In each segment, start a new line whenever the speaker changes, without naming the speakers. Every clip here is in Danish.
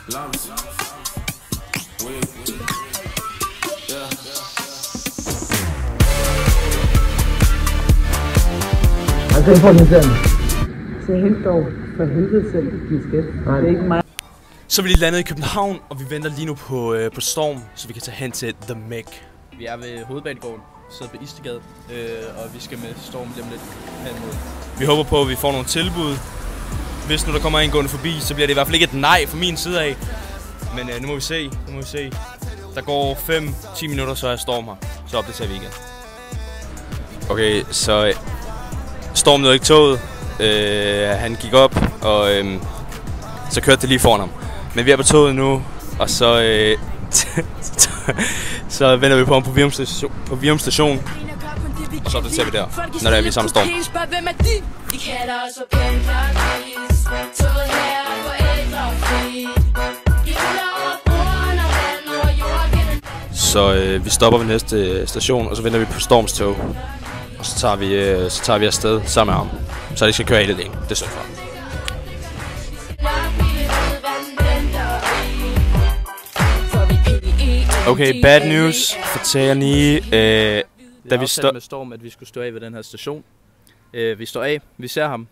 Den får den selv. Så hent dog for helvede selv, din skæft. Det er ikke mig.
Så er vi lige landet i København, og vi venter lige nu på Storm, så vi kan tage hen til The Meg.
Vi er ved Hovedbanegården, sidder på Istegade, og vi skal med Storm lige om lidt hen mod.
Vi håber på, at vi får nogle tilbud. Hvis nu der kommer en gående forbi, så bliver det i hvert fald ikke et nej fra min side af. Men nu må vi se. Der går 5-10 minutter, så er Storm her. Så opdaterer vi igen. Okay, så Storm nåede ikke toget. Han gik op, og så kørte det lige foran ham. Men vi er på toget nu, og så så vender vi på ham på Virum station. Og så opdaterer vi der, når der er vi sammen Storm. Så vi stopper ved næste station, og så venter vi på Storms tog. Og så tager vi afsted sammen med ham. Så de skal køre helt alene. Det er synd for ham. Okay, bad news. Fortæller lige,
da vi står med Storm, at vi skulle stå af ved den her station. Vi står af, vi ser ham.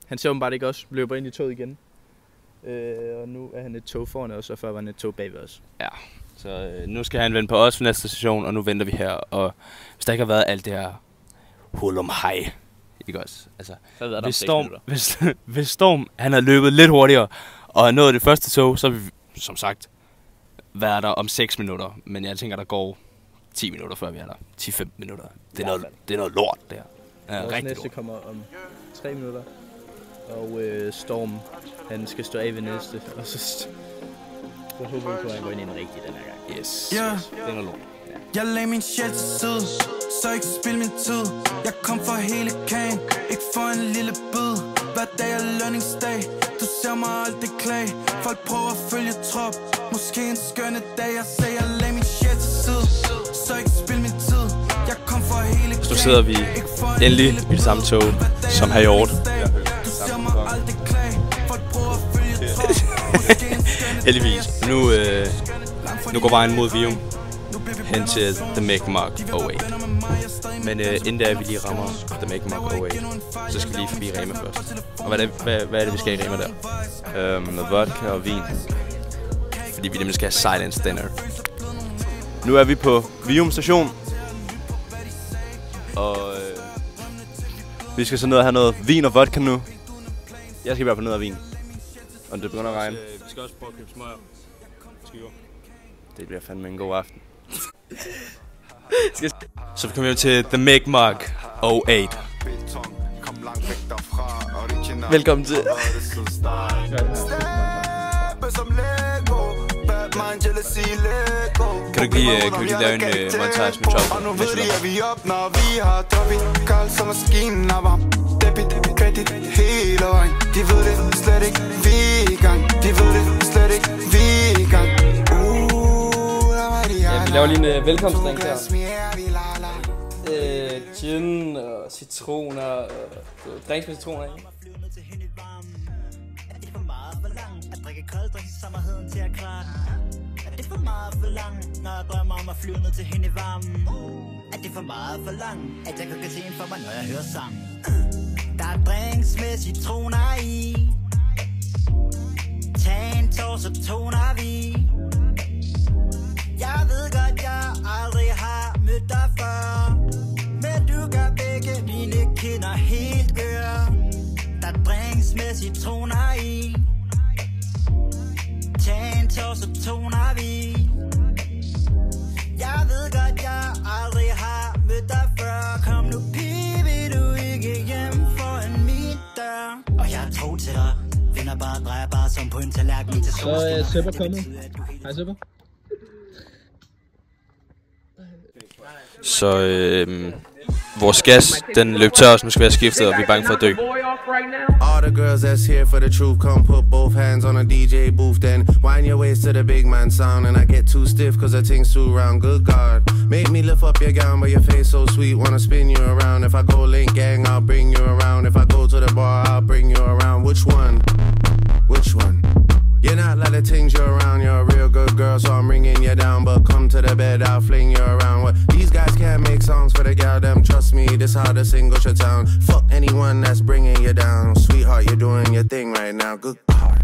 Han ser åbenbart ikke os, løber ind i toget igen. Og nu er han et tog foran os, og før var han et tog bag ved os.
Ja, så nu skal han vente på os ved næste station, og nu venter vi her. Og hvis der ikke har været alt det her hulum hej, ikke også? Altså, hvis Storm han har løbet lidt hurtigere, og har nået det første tog, så har vi, som sagt, været der om 6 minutter. Men jeg tænker, der går 10 minutter, før vi er der. 10-15 minutter. Det er noget lort, der. Ja,
vores næste kommer om 3 minutter. Og Storm, han skal stå af ved næste. Og så håber vi på, at han går ind i en rigtig den her gang.
Yes. Det er noget lort.
Jeg lagde min sjæl til side, så ikke spil min tid. Jeg kom for hele kagen, ikke for en lille bid. Hver dag er lønningsdag, du ser mig aldrig klage. Folk prøver at følge trop, måske en skønne dag. Jeg sagde, jeg lagde min sjæl til side, så ikke spil min tid. Jeg kom for hele kagen.
Så sidder vi endelig i det samme tog, som her i Hjort.
Du ser mig aldrig klage. Folk prøver at følge trop, måske en skønne dag.
Heldigvis. Nu går vejen mod Virum hen til The Meg Mark 08. Men inden da vi lige rammer The Meg Mark 08, så skal vi lige forbi Rema først. Og hvad er det, vi skal i Rema der?
Noget vodka og vin.
Fordi vi nemlig skal have silence dinner.
Nu er vi på Virum station. Og vi skal så ned og have noget vin og vodka nu. Jeg skal i hvert fald ned og vin. Og det begynder at regne.
Vi skal også prøve at købe smøger.
Det bliver fandme en god aften.
Så vi kommer til The Meg Mark 08.
Velkommen til.
Kan du lige lave en montage med Chopper?
Nu ved vi op, når vi har droppet. Kold som maskinen er varm. Debit, kredit, hele vejen. De ved det slet ikke, vi er i gang. De ved det slet ikke, vi er i gang.
Ja, vi laver lige en velkomstdrink her. Gin og citroner. Drinks med citroner, ikke?
Er det for meget for langt at drikke kolddrik i sommerheden til at klare? Er det for meget for langt, når jeg drømmer om at flyve ned til hende i varmen? Er det for meget for langt, at jeg kan se en for mig, når jeg hører sang? Der er drinks med citroner i. Tag en tår, så toner vi. Jeg ved godt, jeg aldrig har mødt dig før, men du gør begge mine kinder helt ør. Der drinks med citroner i. Tag en tår, så toner vi. Jeg ved godt, jeg aldrig har mødt dig før. Kom nu pige, vil du ikke hjem foran min dør? Og jeg er tro til dig. Vinder bare, drejer bare som på en tallerken til solskinner.
Så er Søpper kommet. Hej Søpper.
Så vores gas, den løb tør, så nu skal vi have skiftet, og vi er bange for at dø.
All the girls that's here for the truth, come put both hands on a DJ booth, then wind your waist to the big man sound. And I get too stiff cause the thing's too round, good God. Make me lift up your gown, but your face so sweet, wanna spin you around. If I go link gang, I'll bring you around. If I go to the bar, I'll bring you around. Which one? Which one? You're not like the
the things you're around. You're a real good girl, so I'm bringing you down. But come to the bed, I'll fling you around. What? These guys can't make songs for the gal, them. Trust me, this how the single shut down. Fuck anyone that's bringing you down. Sweetheart, you're doing your thing right now. Good God.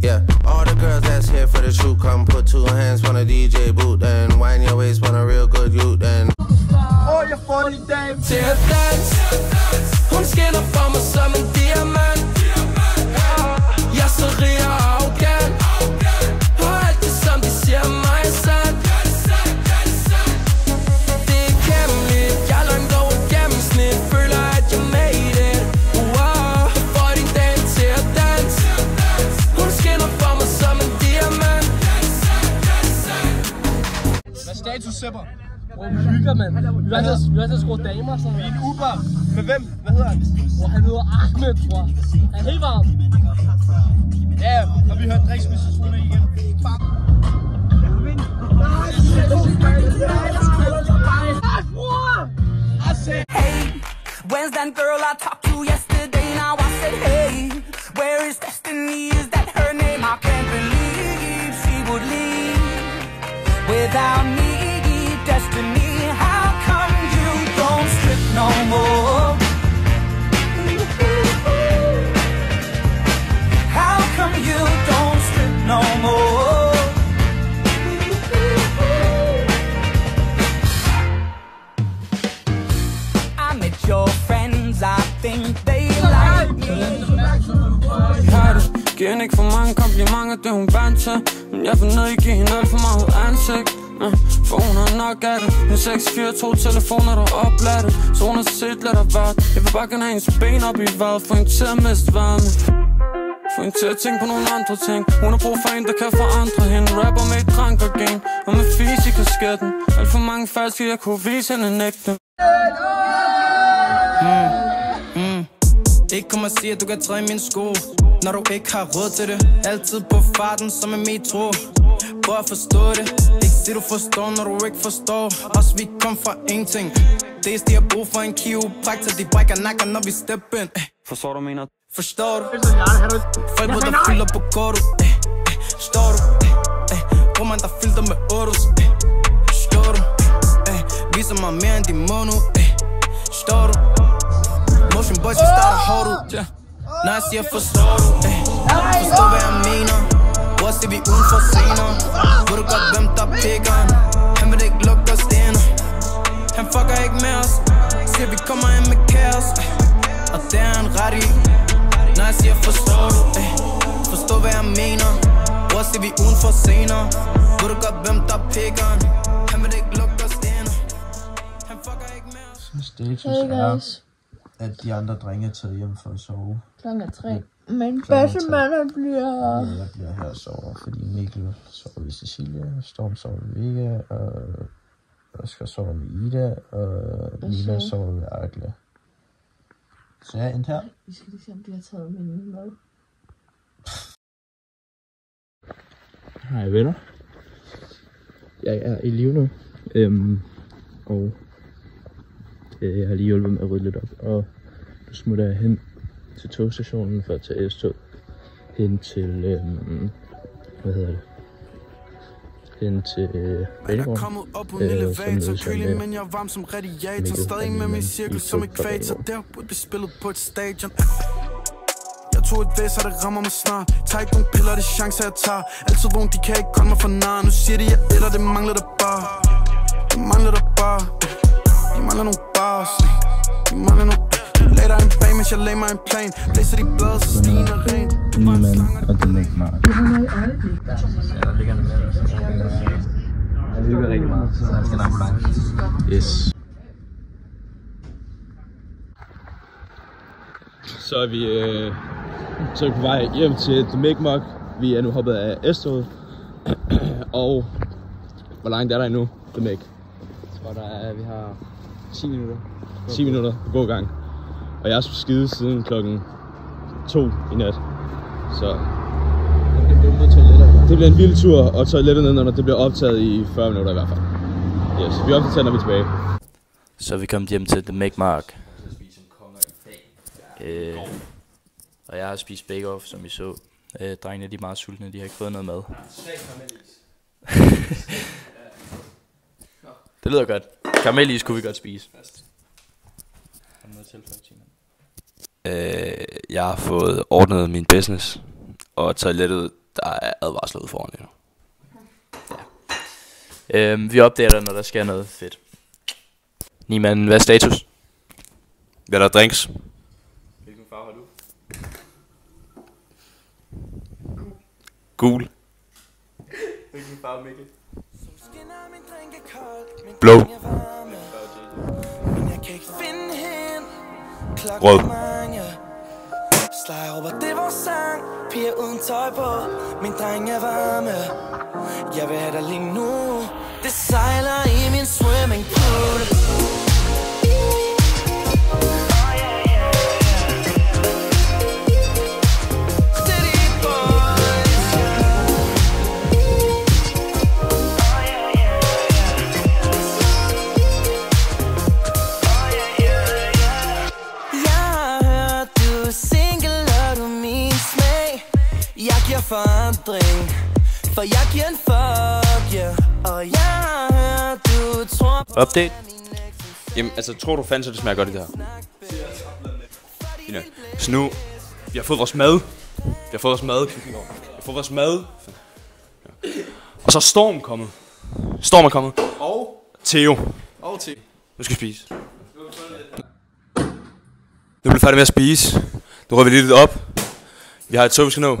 Yeah, all the girls that's here for the shoot, come put 2 hands on a DJ boot, then wind your waist on a real good youth, then.
Oh, jeg får din dame til at danse. Hun skinner for mig som en diamant. Jeg er så rig og arrogant. Og alt det som de siger mig er sandt. Det er hemmeligt, jeg er langt over gennemsnit. Føler at jeg made it. Wow, jeg får din dame til at danse. Hun skinner for mig som en diamant.
Hvad status, Sepper? Hvor vi hygger, mand. Vi har altid skruet damer sådan. Vi er en Uber. Med hvem? Hvad hedder han? Han hedder Ahmed, tror jeg. Er helt varm? Ja, og vi hørte Dres, hvis du skulle med igen.
Hey, where's that girl I talked to yesterday? Now I said, hey, where is Destiny? Is that her name? I can't believe she would leave without me. Destiny, how come you don't strip no more? How come you don't strip no more? I met your friends, I think they like me.
Giver hende ikke for mange komplimenter, det hun vant til. Men jeg vil ned i give hende alt for meget ansigt. For hun har nok af det. En 642 telefoner der opladet. Så hun har set lidt af hvert. Jeg vil bare gerne have hendes ben op i vejret. Få hende til at miste varme. Få hende til at tænke på nogle andre ting. Hun har brug for en der kan forandre hende. Rapper med et drankergen og med fis i kasketten. Alt for mange falske, jeg kunne vise hende nægte.
Ikke kom og sige at du kan træde mine sko, når du ikke har råd til det. Altid på farten som en metro. Prøv at forstå det. Ikke sige du forstår når du ikke forstår. Også vi kom fra ingenting. Det de har brug for en kiropraktor. De brækker nakker når vi step in.
Forstår du mener?
Forstår du? Forbud der fylder på kortet. Står du? Roman der fylder med autos. Står du? Viser mig mere end de må nu. Står du? Motion boys, vi starter hårdt ud. Når jeg siger forstår du? Forstår hvad jeg mener. Hvor ser vi uden for scener? Ved du godt hvem der pikker han? Han vil ikke lukke os ind. Han fucker ikke med os. Siger vi kommer ind med kaos. Og det er han ret i. Når jeg siger forstår du? Forstår hvad jeg mener. Hvor ser vi uden for scener? Ved du godt hvem der pikker han? Han vil ikke lukke os ind. Han fucker ikke med os.
Status er at de andre drenge er taget hjem for at sove.
Klokken er 3. Men Bassemanden bliver...
Ja, jeg bliver her og sover, fordi Mikkel sover ved Cecilia, Storm sover ved Vega, og Oscar sover med Ida, og Nina sover ved Akla. Så jeg er endt her.
Vi skal lige se, om de har taget min mad.
Hej venner. Jeg er i live nu, og jeg har lige hjulpet med at rydde lidt op, og nu smutter jeg hen til togstationen for at tage S-tog hen til, hvad hedder det? Hen til Banegården, som mødes jeg med.
Men jeg er varm som radiator, stadig med min cirkel som ekvator. Der burde vi spillet på et stadion. Jeg tog et væs, og det rammer mig snart. Tag ikke nogen piller, det er chancer jeg tager. Altid vågen, de kan ikke komme mig for nar. Nu siger de jeg ætter, det mangler der bare. Det mangler der bare. De mangler nogle bars. De mangler nogle... Lag dig en bag, mens jeg lagde mig en plan. Blæser de blade, så stigen er ren.
Niemand og det er ikke meget.
Ja, der ligger en med. Han hygger rigtig meget, så han skal nok på langt. Yes. Så er vi på vej hjem til The Mi'kmaq. Vi er nu hoppet af S-toget. Og hvor langt er der endnu, The Mi'kmaq?
Jeg tror, vi har 10 minutter.
10 minutter på god gang. Og jeg er skide siden klokken 2 i nat. Så det bliver en vild tur, og toilettet nedenunder, det bliver optaget i 40 minutter i hvert fald. Yes, vi optager, når vi er tilbage.
Så er vi kommet hjem til The Mi'kmaq. Og jeg har spist bake-off, som I så. Drengene de er meget sultne, de har ikke fået noget mad. Det lyder godt. Karamellis kunne vi godt spise.
Jeg har fået ordnet min business, og toilettet, der er advarslet foran endnu.
Ja. Vi opdager dig, når der sker noget fedt. Niemann, hvad er status?
Hvad er der drinks?
Hvilken farve har du?
Gul.
Hvilken farve, Mikkel?
Blå. Rød.
Slejer råber, det er vores sang. Piger uden tøj på. Min dreng er varme. Jeg vil have dig lige nu. Det sejler i min swimming pool. Forandring, for jeg giver en fuck, yeah. Og jeg har hørt, du tror.
Update.
Jamen, altså, tror du fandme, det smager godt i det her? Så nu, vi har fået vores mad. Vi har fået vores mad. Og så er Storm kommet. Og Theo. Nu skal vi spise. Nu er vi færdige med at spise. Nu rører vi lidt op. Vi har et tog, vi skal nå.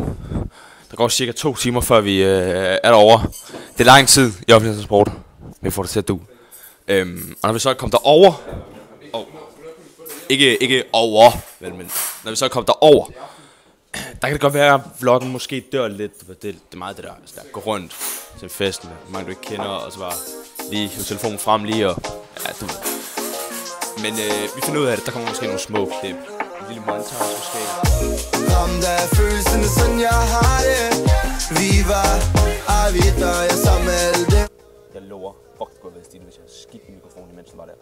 Der går cirka 2 timer, før vi er derovre. Det er lang tid i offentlig transport, men vi får det til at du. Og når vi så kommer derover, ikke over, men når vi så kommer derover, der kan det godt være, at vloggen måske dør lidt. Det er meget det der, altså, der går rundt til festen, mange du ikke kender, og så bare lige hive telefonen frem lige, og ja, du ved. Men vi finder ud af det, der kommer måske nogle små klip. En lille montage måske.
Ramt af følelsen, sådan jeg har det. Vi var avitter, jeg sammen alle det.
Jeg lover, fuck det kunne have været stille, hvis jeg skidt min mikrofon, imens den var der.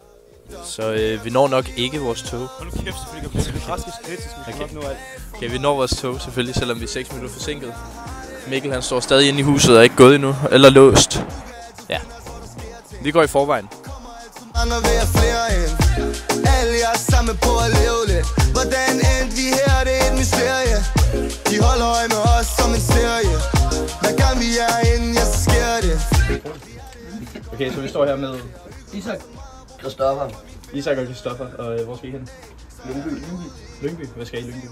Så vi når nok ikke vores tog.
Hold nu kæft, selvfølgelig kan vi drastisk kritisk, vi kan nok nå alt.
Okay, vi når vores tog selvfølgelig, selvom vi er 6 minutter forsinket. Mikkel han står stadig inde i huset og er ikke gået endnu, eller låst. Ja, vi går i forvejen.
Mange vil have flere end. Alle jeg er sammen på at leve lidt. Hvordan endte vi her, det er et mysterie. De holder øje med os som en serie. Hver gang vi er inde, ja, så sker det.
Okay, så vi står her med
Isak og
Christoffer, og hvor skal I hen? Lyngby? Hvad skal I i Lyngby?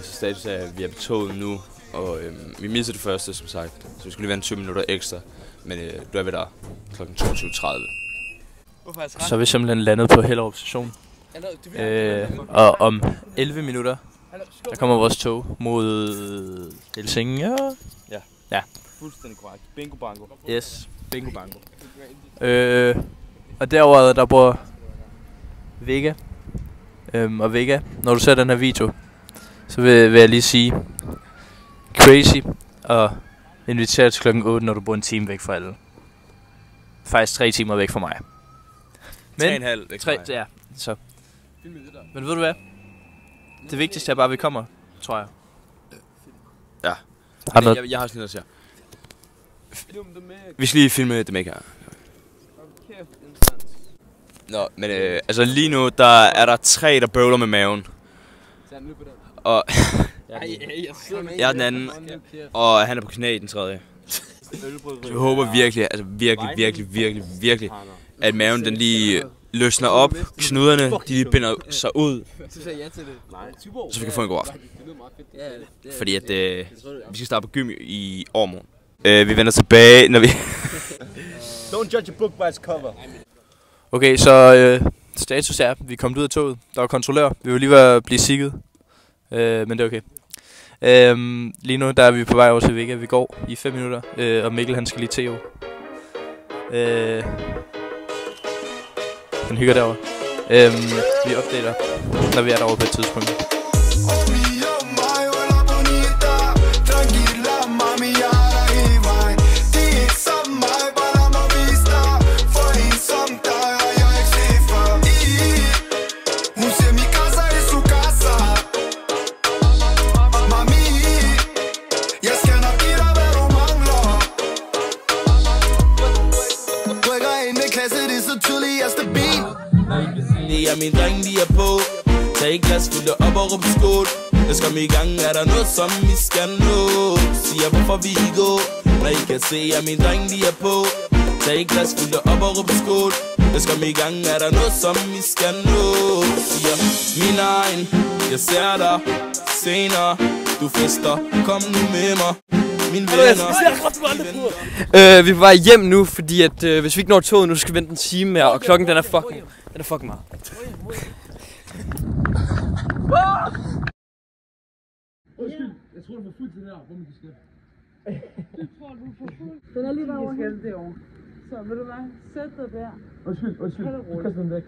Så status er, at vi er på toget nu, og vi missede det første, som sagt. Så vi skulle lige vente 20 minutter ekstra, men nu er vi der kl. 22.30.
Så er vi simpelthen landet på Hellerup station. Og om 11 minutter, der kommer vores tog mod Helsingør. Ja.
Fuldstændig korrekt. Bingo bango.
Yes, bingo bango. Og derovre, der bor Vega. Og Vega, når du ser den her video, så vil jeg lige sige, crazy og invitere til klokken 8, når du bor en time væk fra alle. Faktisk 3 timer væk fra mig. Men
3,5 væk fra mig.
Ja, så. Men ved du hvad? Det vigtigste er bare, at vi kommer, tror jeg.
Ja. Jeg har også lidt at sige. Vi skal lige filme The Maker. Nå, men altså lige nu, der er der 3, der bøvler med maven. Og jeg er den anden, og han er på knæ i den tredje. Så jeg håber virkelig, altså virkelig, at maven den lige løsner op, knuderne de lige binder sig ud, så vi kan få en god aften. Fordi at vi skal starte på gym i overmorgen. Vi vender tilbage, når vi...
Don't judge a book by its cover.
Okay, så status er, vi er kommet ud af toget. Der var kontrollør. Vi var lige ved at blive sikket. Men det er okay. Lige nu der er vi på vej over til Vega. Vi går i 5 minutter. Og Mikkel han skal lige Theo. Han hygger derovre. Vi opdater, når vi er derovre på et tidspunkt.
Hun ser mi casa, es su
min dreng, de er på. Tag et glas, fyld det op og råb skål. Lad os komme i gang, er der noget, som vi skal nå? Siger hvorfor vi går, når I kan se, at min dreng, de er på. Tag et glas, fyld det op og råb skål. Lad os komme i gang, er der noget, som vi skal nå? Siger min egen, jeg ser dig senere. Du fester, kom nu med mig. Mine
venner. Vi er på vej hjem nu, fordi at hvis vi ikke når toget nu, så skal vi vente en time mere, og klokken den er fucking meget.
Undskyld, jeg tror du var fuld til det der, hvor man kan skætte.
Jeg tror du er for fuld. Den er lige derovre. Vi skal derovre. Så vil du hvad? Sæt dig der.
Undskyld, du kaster den væk.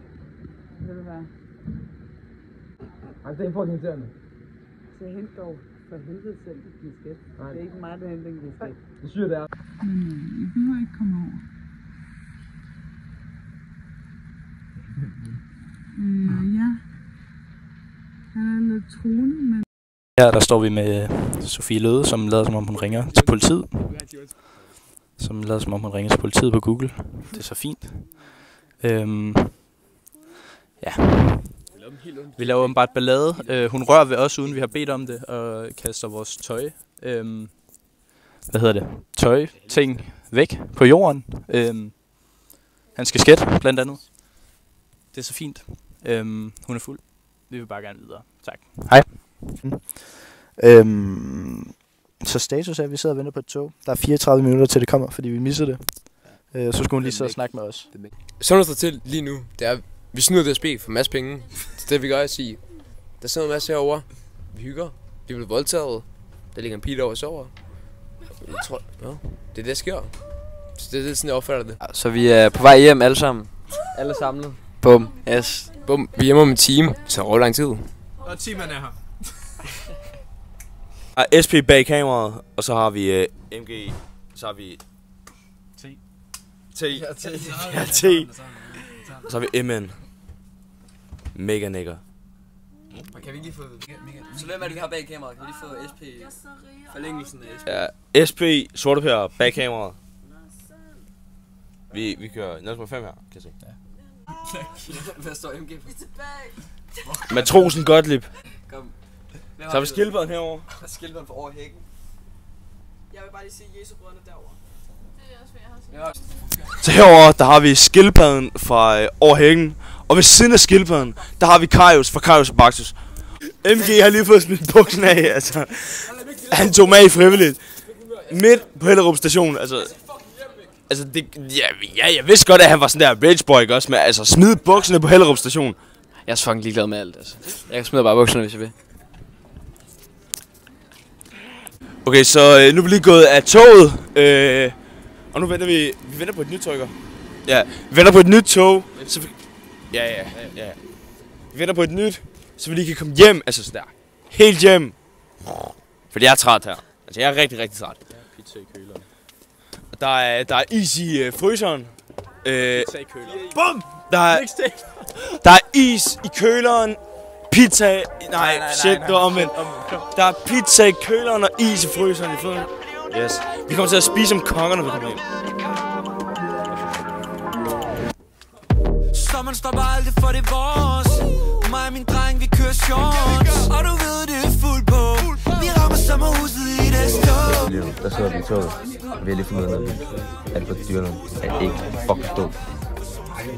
Vil du hvad?
Ej, det er fucking irriterende.
Så hent dog for helvede selv dit disket. Det er ikke mig, der henter en disket.
Det synes jeg, det er.
Men I behøver ikke komme over. Ja. Han er lidt truende, men...
Her der står vi med Sofie Løde, som lader som om hun ringer til politiet. På Google. Det er så fint. Ja. Vi laver bare et ballade. Hun rører ved os, uden vi har bedt om det, og kaster vores tøj. Tøj-ting væk på jorden. Han skal skætte, blandt andet. Det er så fint. Hun er fuld. Vi vil bare gerne videre. Tak. Hej. Så status er, at vi sidder og venter på et tog. Der er 34 minutter til det kommer, fordi vi misser det. Så skulle hun lige sidde og snakke med os.
Sådan noget står til lige nu, det er, vi snyder DSB for en masse penge. Det er det, vi gør at sige. Der sidder en masse herovre. Vi hygger. Vi bliver voldtaget. Der ligger en pige derovre og sover. Jeg tror, ja, det er det, der sker. Så det er sådan, jeg opfatter det.
Så vi er på vej hjem alle sammen. Alle samlet. Bum. Yes.
Bum. Vi er hjemme om en time. Det tager ret lang tid.
Og timerne er her. SP bag kameraet, og så har vi MG, så har vi T. Og så har vi MN. Mega nigger.
Kan vi lige få... Så hvem er det, vi har bag kameraet? Kan vi lige få SP forlængelsen af SP?
Ja, SP sorte her bag kameraet. Vi kører 0,5 her, kan jeg se.
Ja. Hvad står MG på?
Matrosen Gottlieb.
Kom.
Så har vi skildpadden herovre.
Skildpadden for over hækken.
Jeg vil bare lige sige Jesu-brødrene derovre. Det er også, hvad jeg har set.
Så herovre, der har vi skildpadden fra over hækken. Og ved siden af skildpadden, der har vi Karius fra Karius og Baktus. MG har lige fået smidt buksen af, altså. Han tog med i frivilligt. Midt på Hellerup station, altså det, ja, jeg vidste godt, at han var sådan der rage boy, ikke også? Men altså, smide bukserne på Hellerup station.
Jeg er så fucking ligeglad med alt, altså. Jeg smider bare bukserne, hvis jeg vil.
Okay, så nu er vi lige gået af toget. Og nu venter vi venter på et nyt trykker. Ja, vi venter på et nyt tog. Så vi, ja. Vi venter på et nyt, så vi lige kan komme hjem, altså sådan der. Helt hjem. Fordi jeg er træt her. Altså, jeg er rigtig, rigtig træt.
Pizza i køleren.
Der er is i fryseren.
Pizza i køleren.
Bum! Der er is i køleren. Pizza... Nej, shit, det var omvendt. Der er pizza i køleren og is i fryseren i foden. Yes. Vi kommer til at spise som konger, når vi kommer hjem.
Sommeren stopper aldrig, for det er vores. Mig og min dreng, vi kører shorts. Og du ved, det er fuld på. Vi rammer sommerhuset i det stå.
Der sidder vi i toget. Vi har lige fundet noget nyt. Er det på Dyrlund? Er det ikke fucking stå?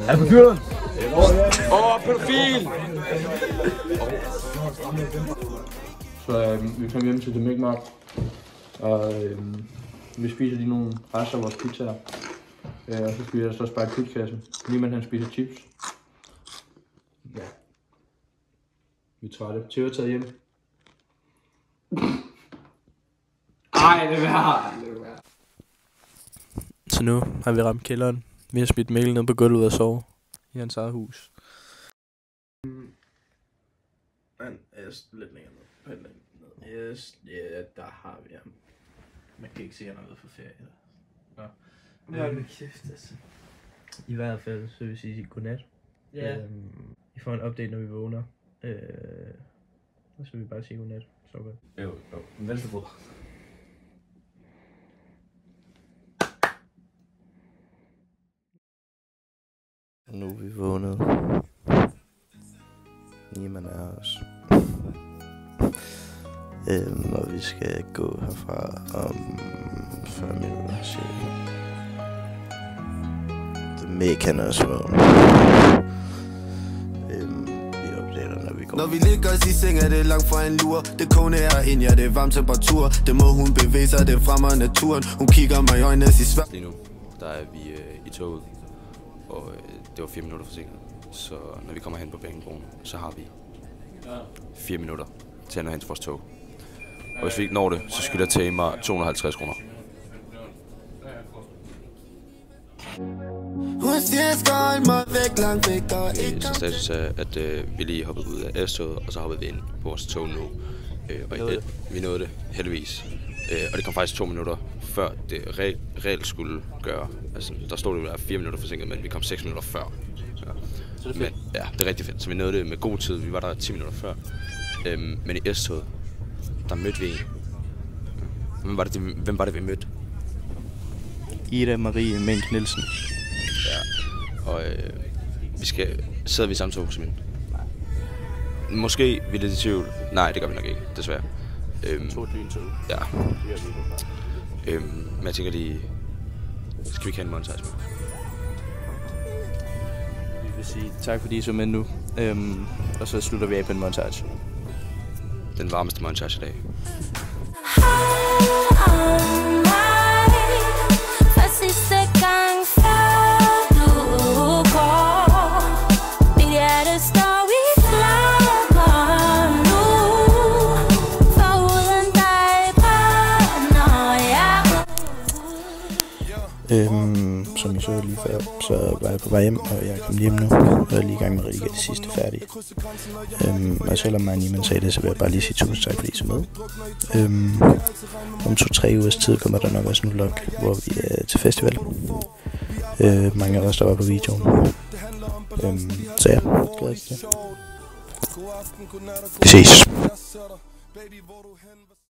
Er det på Dyrlund?
Pædofil!
Så vi kommer hjem til The Micmac. Og vi spiser lige nogle rester af vores pizzaer. Og så spiser jeg så spejt klipskassen. Niemand han spiser chips. Ja. Vi er trætte. Theo er taget hjem.
Ej, det er værd.
Så nu har vi ramt kælderen. Vi har smidt Mikkel ned på gulvet og sove i hans eget hus.
Han er lidt længere ned. Yes, ja, der har vi ham. Man kan ikke se, at han er ude for ferie. Nå.
Ja, det kæft, altså. I hvert fald, så vil jeg sige godnat.
Ja.
I får en update, når vi vågner. Så vil vi bare sige godnat. Så godt.
Jo. Venstre fod.
Nu er vi vågnet. Og vi skal gå herfra om 40 minutter, cirka. Det mekan også var. Vi opdater, når vi går.
Når vi ligger os i seng, er det langt fra en lur. Det kogende er ind, ja, det er varm temperatur. Det må hun bevæge sig, det fremmer naturen. Hun kigger mig i øjnene og siger svær.
Lige nu, der er vi i toget, og det var 4 minutter forsinket. Så når vi kommer hen på Bækkenbroen, så har vi 4 minutter til at nå hen til vores tog. Og hvis vi ikke når det, så skylder til mig 250 kroner. Så status er, at vi lige hoppede ud af S-toget, og så hoppede vi ind på vores tog nu. Og vi nåede det heldigvis. Og det kom faktisk 2 minutter før det reelt skulle gøre. Altså, der stod det, der 4 minutter forsinket, men vi kom 6 minutter før. Ja. Så det er fedt. Men, ja, det er rigtig fedt. Så vi nåede det med god tid. Vi var der 10 minutter før. Men i S-toget, der mødte vi en. Hvem var det, vi mødte?
Ida Marie Mink Nielsen.
Ja, og sidder vi i samme tog som hende? Måske vi er lidt i tvivl. Nej, det gør vi nok ikke, desværre.
To lyntog.
Ja. Men jeg tænker lige, skal vi ikke have en montage med?
Vi vil sige tak fordi I så med nu. Og så slutter vi af på en montage.
Den varmeste montage i dag.
Som I så lige før, så var jeg på vej hjem, og jeg kom hjem nu, og jeg er lige i gang med at redigere det sidste færdige. Og selvom mig Niemann sagde det, så vil jeg bare lige sige tusind tak, fordi I så med. Om 2-3 ugers tid kommer der nok også en vlog, hvor vi er til festival. Mange af os, der var på videoen. Så ja, glæder til det. Vi ses.